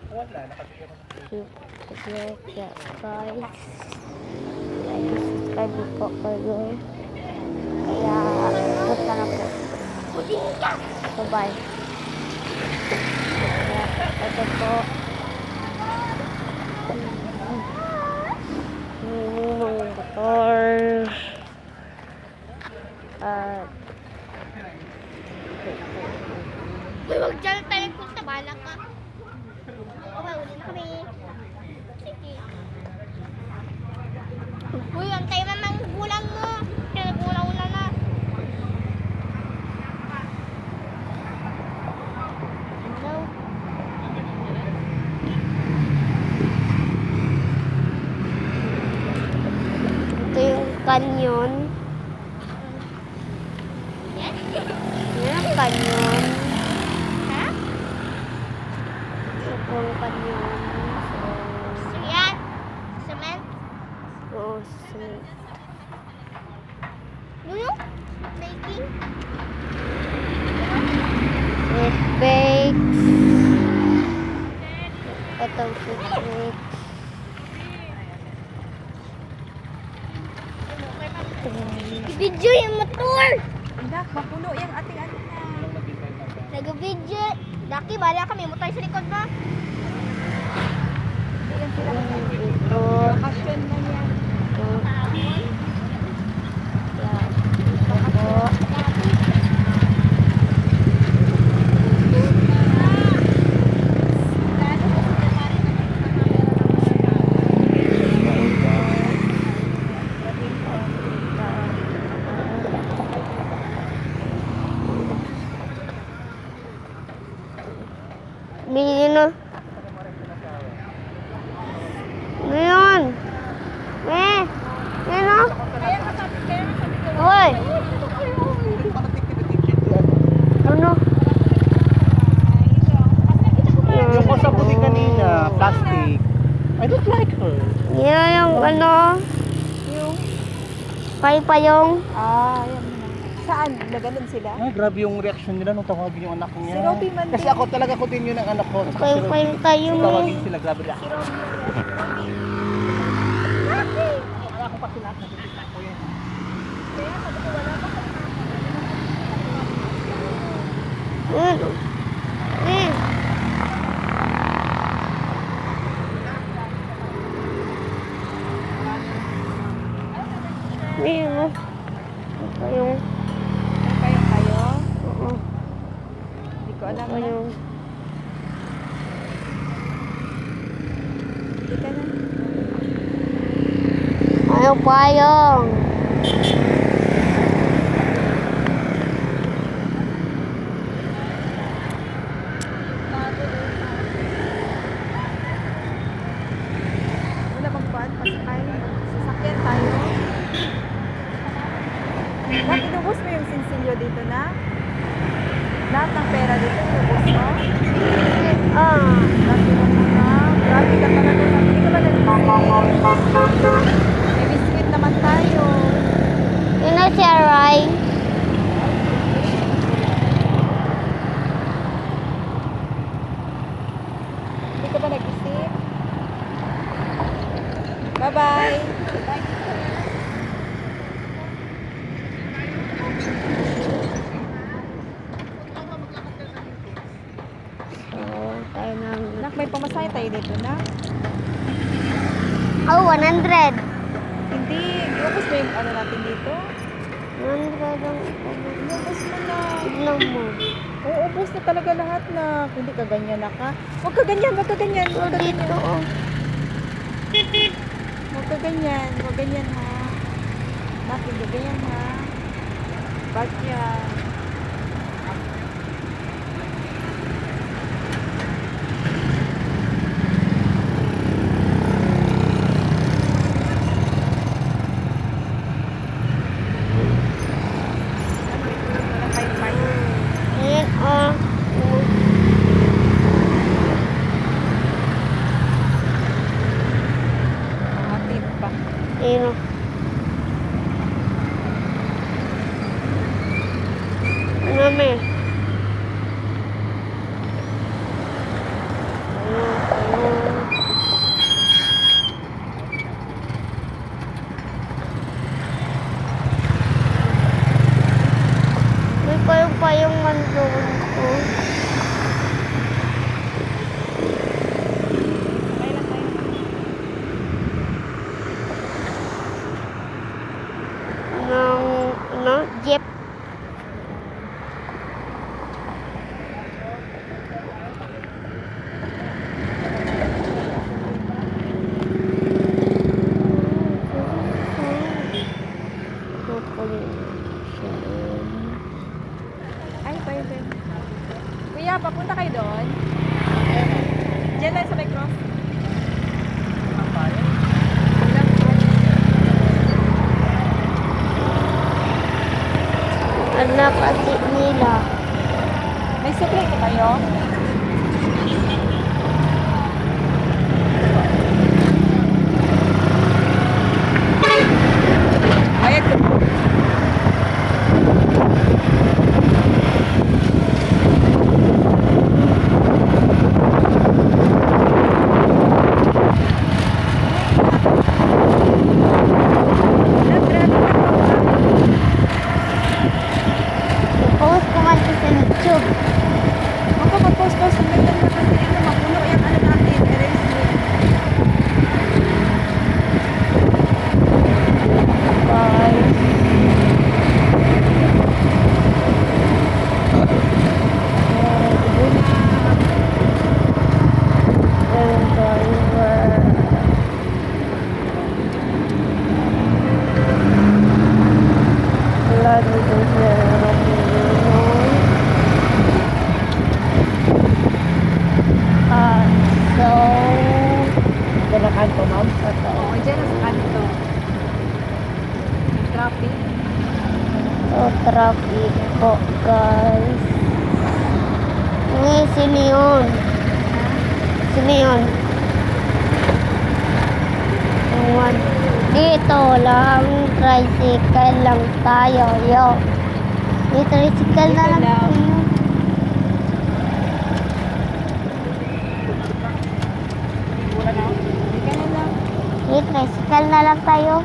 Wala, nakabigyan ko. Subscribe guys. Like, subscribe po kayo. Kaya, punta na po. Bye-bye. Ito po. Mga motor. Uy, wag dyan tayo punta. Bahala ka. Okay, uli na kami. Sige. Uy, antay mo mang gulang mo. Kaya gulang-ulang na. Hello? Ito yung canyon. Yes? Yan ang canyon. Ha? Ito po yung canyon. So, yan. Cement? So, Nuno? Baking? it bakes. Itong it bakes. Video yung motor! Anak, mapuno yung ating ano na. Nag-video. Daki, bahala kami. Motor sa likod na. Ilan sila Ito. bakasyon na yan. Ito. Yan. Ito po. Bili na. Ngayon. Ano? Hoy. Ano? Yung ko sa buti kanina, plastic. I don't like her. Yan yung ano. Yung, Payong. yan na. Saan? Naganon sila? Ay, grabe yung reaction nila nung tawagin yung anak niya. Si Robby man Kasi din. ako talaga continue ng anak ko. Payong tayo mo. Tawagin sila, grabe reaction. Ako pa sila, nakikita ko yan. Ayun mo. Payong. Kayo? Oo. Hindi ko alam na. Payong. Hindi ka na. Ano payong? Wala bang kuhaan? Pasakay? Sasakyan tayo? Nak, inubos mo yung sinsilyo dito na? Lahat ng pera dito, inubos mo? Grabe mo na. Grabe ka talaga. Hindi ka ba nag-biscuit? May biscuit naman tayo. Yun na si Aray. Hindi ka ba nag-isip? Bye-bye. So, tayo na. Nak, may pamasahe tayo dito na. Oh, 100. Hindi. Iubos mo yung ano natin dito? 100 ang Iubos mo na. tignan mo. Oo, ubos na talaga lahat na. Hindi ka ganyan na ka. Huwag ka ganyan, huwag ka ganyan. So, Huwag ka dito, ganyan. oh. Huwag ka ganyan. Huwag ganyan ha. Nak, hindi ganyan ha. Bag yan. Ayan, oh. Atid pa. Ayan, oh. kanto, ma'am? Oo, dyan sa kanto. Yung traffic. So, traffic po, guys. Sino yun? Sino yun? Awan. Dito lang, tricycle lang tayo, yo. May tricycle na lang tayo. Hindi ka na lang. May tricycle na lang tayo.